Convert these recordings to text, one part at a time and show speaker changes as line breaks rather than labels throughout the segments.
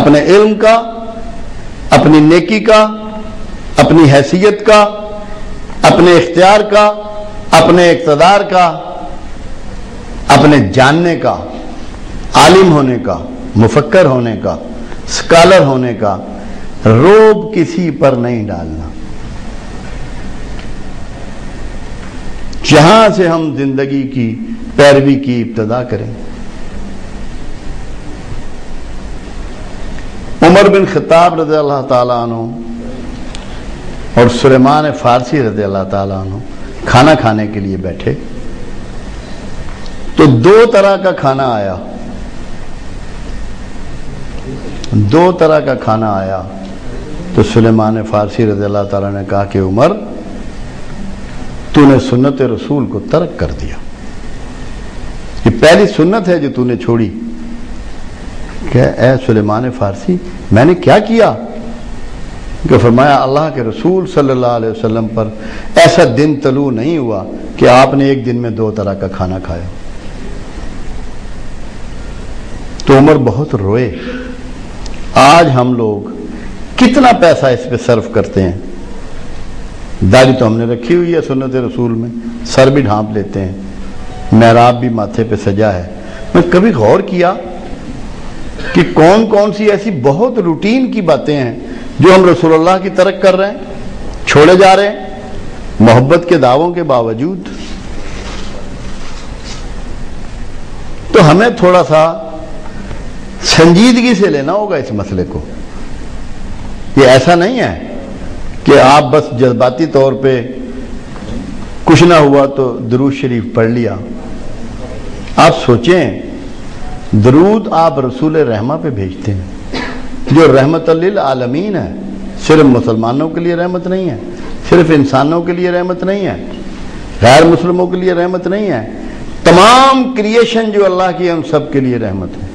اپنے علم کا، اپنی نیکی کا، اپنی حیثیت کا، اپنے اختیار کا، اپنے اقتدار کا، اپنے جاننے کا، عالم ہونے کا، مفکر ہونے کا، اسکالر ہونے کا روب کسی پر نہیں ڈالنا۔ جہاں سے ہم زندگی کی پیروی کی ابتدا کریں۔ عمر بن خطاب رضی اللہ تعالیٰ عنہ اور سلیمان فارسی رضی اللہ تعالیٰ عنہ کھانا کھانے کے لیے بیٹھے تو دو طرح کا کھانا آیا، دو طرح کا کھانا آیا۔ تو سلیمان فارسی رضی اللہ تعالیٰ نے کہا کہ عمر، تو نے سنت رسول کو ترک کر دیا، یہ پہلی سنت ہے جو تو نے چھوڑی۔ کہ اے سلیمان فارسی، میں نے کیا کیا؟ کہ فرمایا اللہ کے رسول صلی اللہ علیہ وسلم پر ایسا دن طلوع نہیں ہوا کہ آپ نے ایک دن میں دو طرح کا کھانا کھایا۔ تو عمر بہت روئے۔ آج ہم لوگ کتنا پیسہ اس پہ صرف کرتے ہیں۔ داڑھی تو ہم نے رکھی ہوئی ہے سنت رسول میں، سر بھی ڈھانپ لیتے ہیں، محراب بھی ماتھے پہ سجا ہے۔ میں کبھی غور کیا کہ کون کون سی ایسی بہت روٹین کی باتیں ہیں جو ہم رسول اللہ کی ترک کر رہے ہیں، چھوڑے جا رہے ہیں محبت کے دعووں کے باوجود۔ تو ہمیں تھوڑا سا سنجیدگی سے لینا ہوگا اس مسئلے کو۔ یہ ایسا نہیں ہے کہ آپ بس جذباتی طور پہ کچھ نہ ہوا تو درود شریف پڑھ لیا۔ آپ سوچیں، درود آپ رسول رحمہ پہ بھیجتے ہیں جو رحمت للعالمین ہے۔ صرف مسلمانوں کے لیے رحمت نہیں ہے، صرف انسانوں کے لیے رحمت نہیں ہے، غیر مسلموں کے لیے رحمت نہیں ہے، تمام کریشن جو اللہ کی ہے ان سب کے لیے رحمت ہے۔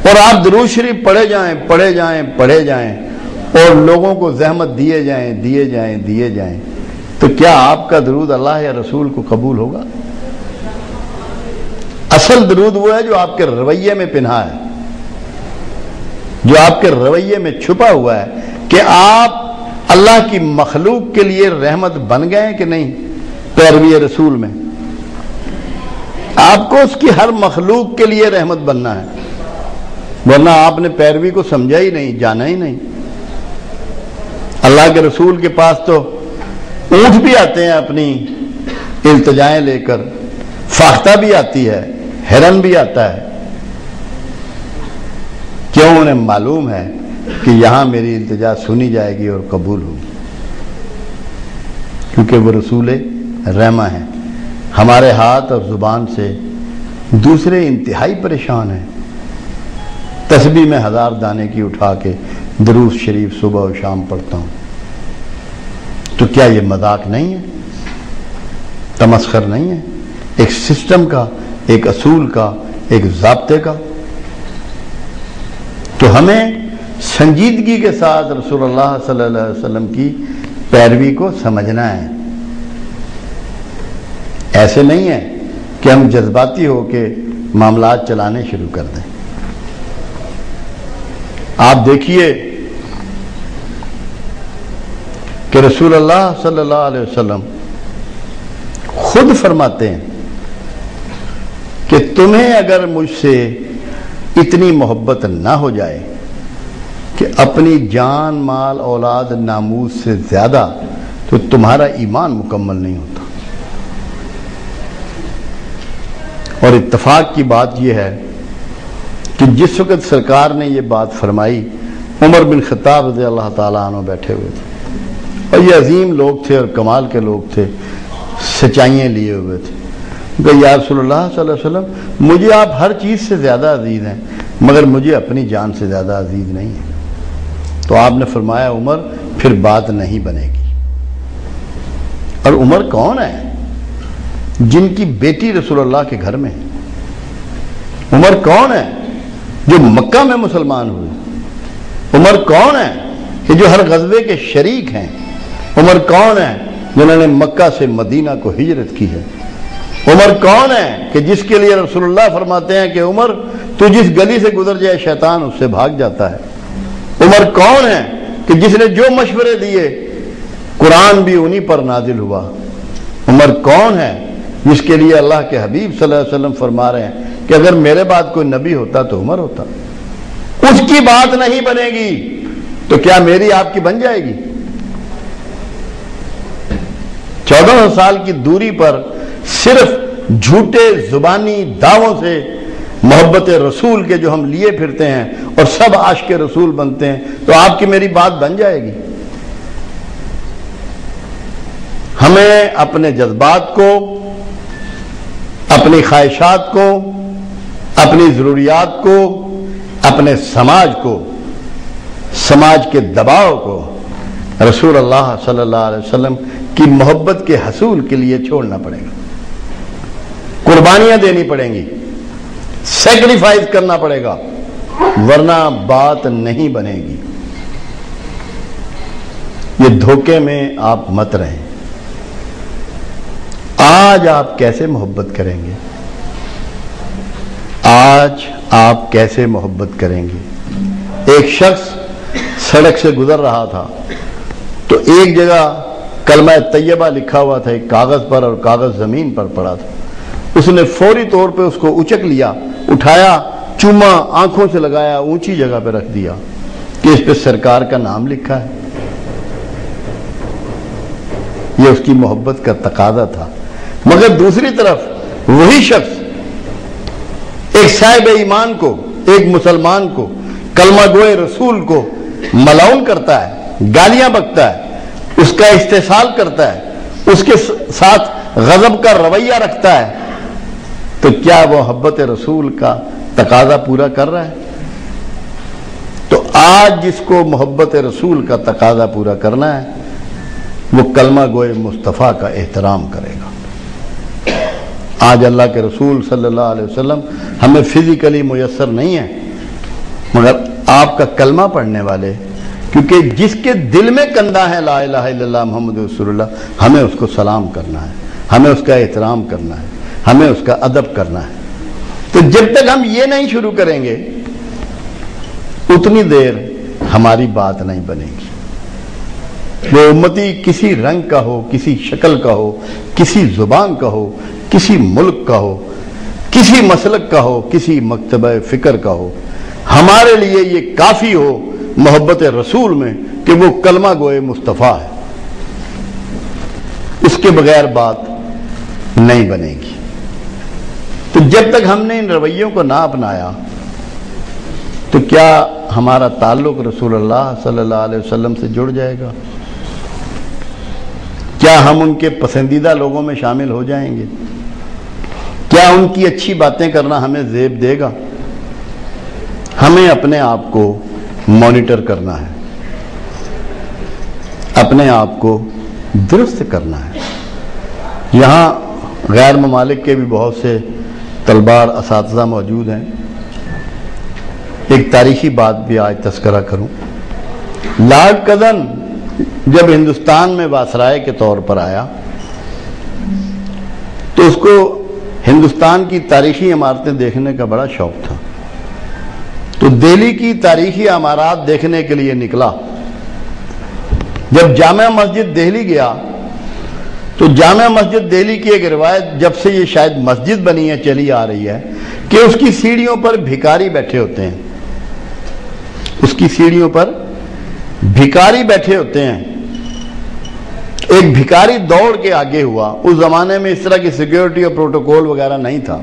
اور آپ درود شریف پڑھے جائیں پڑھے جائیں پڑھے جائیں اور لوگوں کو زحمت دیے جائیں دیے جائیں دیے جائیں، تو کیا آپ کا درود اللہ یا رسول کو قبول ہوگا؟ اصل درود وہ ہے جو آپ کے رویے میں پنہا ہے، جو آپ کے رویے میں چھپا ہوا ہے کہ آپ اللہ کی مخلوق کے لیے رحمت بن گئے کہ نہیں۔ پیروی رسول میں آپ کو اس کی ہر مخلوق کے لیے رحمت بننا ہے، ورنہ آپ نے پیروی کو سمجھا ہی نہیں، جانا ہی نہیں۔ اللہ کے رسول کے پاس تو اونٹ بھی آتے ہیں اپنی التجائیں لے کر، فاختہ بھی آتی ہے، ہرن بھی آتا ہے۔ کیوں؟ انہیں معلوم ہے کہ یہاں میری التجا سنی جائے گی اور قبول ہوگی، کیونکہ وہ رسول رحمہ ہیں۔ ہمارے ہاتھ اور زبان سے دوسرے انتہائی پریشان ہیں۔ تسبیح میں 1000 دانے کی اٹھا کے درود شریف صبح و شام پڑھتا ہوں، تو کیا یہ مذاق نہیں ہے؟ تمسخر نہیں ہے؟ ایک سسٹم کا، ایک اصول کا، ایک ضابطے کا۔ تو ہمیں سنجیدگی کے ساتھ رسول اللہ صلی اللہ علیہ وسلم کی پیروی کو سمجھنا ہے۔ ایسے نہیں ہے کہ ہم جذباتی ہو کے معاملات چلانے شروع کر دیں۔ آپ دیکھیے کہ رسول اللہ صلی اللہ علیہ وسلم خود فرماتے ہیں کہ تمہیں اگر مجھ سے اتنی محبت نہ ہو جائے کہ اپنی جان مال اولاد ناموس سے زیادہ، تو تمہارا ایمان مکمل نہیں ہوتا۔ اور اتفاق کی بات یہ ہے کہ جس وقت سرکار نے یہ بات فرمائی، عمر بن خطاب رضی اللہ تعالیٰ عنہ بیٹھے ہوئے تھے، اور یہ عظیم لوگ تھے اور کمال کے لوگ تھے، سچائیاں لیے ہوئے تھے۔ کہ یا رسول اللہ صلی اللہ علیہ وسلم، مجھے آپ ہر چیز سے زیادہ عزیز ہیں، مگر مجھے اپنی جان سے زیادہ عزیز نہیں ہے۔ تو آپ نے فرمایا عمر، پھر بات نہیں بنے گی۔ اور عمر کون ہے؟ جن کی بیٹی رسول اللہ کے گھر میں ہے۔ عمر کون ہے؟ جو مکہ میں مسلمان ہوئے۔ عمر کون ہے کہ جو ہر غزوے کے شریک ہیں؟ عمر کون ہے جنہوں نے مکہ سے مدینہ کو ہجرت کی ہے؟ عمر کون ہے کہ جس کے لیے رسول اللہ فرماتے ہیں کہ عمر تو جس گلی سے گزر جائے شیطان اس سے بھاگ جاتا ہے۔ عمر کون ہے کہ جس نے جو مشورے دیے قرآن بھی انہی پر نازل ہوا۔ عمر کون ہے جس کے لیے اللہ کے حبیب صلی اللہ علیہ وسلم فرما رہے ہیں کہ اگر میرے بعد کوئی نبی ہوتا تو عمر ہوتا۔ اس کی بات نہیں بنے گی تو کیا میری آپ کی بن جائے گی؟ 14 سال کی دوری پر صرف جھوٹے زبانی دعووں سے محبت رسول کے جو ہم لیے پھرتے ہیں اور سب عاشق رسول بنتے ہیں تو آپ کی میری بات بن جائے گی؟ ہمیں اپنے جذبات کو، اپنی خواہشات کو، اپنی ضروریات کو، اپنے سماج کو، سماج کے دباؤ کو رسول اللہ صلی اللہ علیہ وسلم کی محبت کے حصول کے لیے چھوڑنا پڑے گا، قربانیاں دینی پڑیں گی، سیکریفائز کرنا پڑے گا، ورنہ بات نہیں بنے گی۔ یہ دھوکے میں آپ مت رہیں۔ آج آپ کیسے محبت کریں گے؟ آج آپ کیسے محبت کریں گے؟ ایک شخص سڑک سے گزر رہا تھا تو ایک جگہ کلمہ طیبہ لکھا ہوا تھا ایک کاغذ پر، اور کاغذ زمین پر پڑا تھا۔ اس نے فوری طور پہ اس کو اچک لیا، اٹھایا، چوما، آنکھوں سے لگایا، اونچی جگہ پہ رکھ دیا کہ اس پہ سرکار کا نام لکھا ہے۔ یہ اس کی محبت کا تقاضا تھا۔ مگر دوسری طرف وہی شخص ایک صاحب ایمان کو، ایک مسلمان کو، کلمہ گوئے رسول کو ملعون کرتا ہے، گالیاں بکتا ہے، اس کا استحصال کرتا ہے، اس کے ساتھ غضب کا رویہ رکھتا ہے، تو کیا وہ محبت رسول کا تقاضا پورا کر رہا ہے؟ تو آج جس کو محبت رسول کا تقاضا پورا کرنا ہے وہ کلمہ گوئے مصطفیٰ کا احترام کرے گا۔ آج اللہ کے رسول صلی اللہ علیہ وسلم ہمیں فزیکلی میسر نہیں ہے، مگر آپ کا کلمہ پڑھنے والے، کیونکہ جس کے دل میں کندہ ہے لا الہ الا اللہ محمد رسول اللہ، ہمیں اس کو سلام کرنا ہے، ہمیں اس کا احترام کرنا ہے، ہمیں اس کا ادب کرنا ہے۔ تو جب تک ہم یہ نہیں شروع کریں گے اتنی دیر ہماری بات نہیں بنے گی۔ وہ امتی کسی رنگ کا ہو، کسی شکل کا ہو، کسی زبان کا ہو، کسی ملک کا ہو، کسی مسلک کا ہو، کسی مکتبہ فکر کا ہو، ہمارے لیے یہ کافی ہو محبت رسول میں کہ وہ کلمہ گوئے مصطفیٰ ہے۔ اس کے بغیر بات نہیں بنے گی۔ تو جب تک ہم نے ان رویوں کو نہ اپنایا تو کیا ہمارا تعلق رسول اللہ صلی اللہ علیہ وسلم سے جڑ جائے گا؟ کیا ہم ان کے پسندیدہ لوگوں میں شامل ہو جائیں گے؟ کیا ان کی اچھی باتیں کرنا ہمیں زیب دے گا؟ ہمیں اپنے آپ کو مانیٹر کرنا ہے، اپنے آپ کو درست کرنا ہے۔ یہاں غیر ممالک کے بھی بہت سے طلباء اساتذہ موجود ہیں۔ ایک تاریخی بات بھی آج تذکرہ کروں۔ لارڈ کزن جب ہندوستان میں واسرائے کے طور پر آیا تو اس کو ہندوستان کی تاریخی عمارتیں دیکھنے کا بڑا شوق تھا، تو دہلی کی تاریخی عمارات دیکھنے کے لیے نکلا۔ جب جامع مسجد دہلی گیا تو جامع مسجد دہلی کی ایک روایت جب سے یہ شاید مسجد بنی ہے چلی آ رہی ہے کہ اس کی سیڑھیوں پر بھکاری بیٹھے ہوتے ہیں، اس کی سیڑھیوں پر بھکاری بیٹھے ہوتے ہیں۔ ایک بھکاری دوڑ کے آگے ہوا، اس زمانے میں اس طرح کی سیکیورٹی اور پروٹوکول وغیرہ نہیں تھا،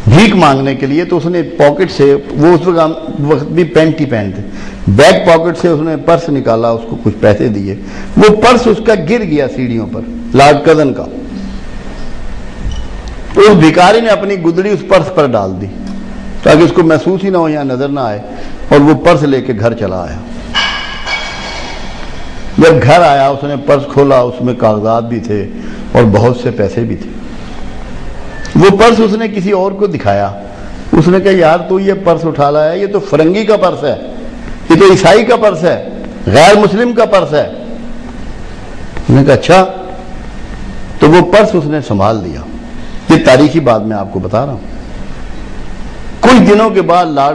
بھیک مانگنے کے لیے۔ تو اس نے پاکٹ سے، وہ اس وقت بھی پینٹ ہی پہنتے، بیک پاکٹ سے اس نے پرس نکالا، اس کو کچھ پیسے دیے، وہ پرس اس کا گر گیا سیڑھیوں پر، لارڈ کزن کا۔ تو اس بھکاری نے اپنی گدڑی اس پرس پر ڈال دی تاکہ اس کو محسوس ہی نہ ہو یا نظر نہ آئے، اور وہ پرس لے کے گھر چلا آیا۔ جب گھر آیا اس نے پرس کھولا، اس میں کاغذات بھی تھے اور بہت سے پیسے بھی تھے۔ وہ پرس اس نے کسی اور کو دکھایا، اس نے کہا یار تو یہ پرس اٹھا لایا، یہ تو فرنگی کا پرس ہے، یہ تو عیسائی کا پرس ہے، غیر مسلم کا پرس ہے۔ اس نے کہا اچھا، تو وہ پرس اس نے سنبھال لیا۔ یہ تاریخی بات میں آپ کو بتا رہا ہوں۔ کچھ دنوں کے بعد لارڈ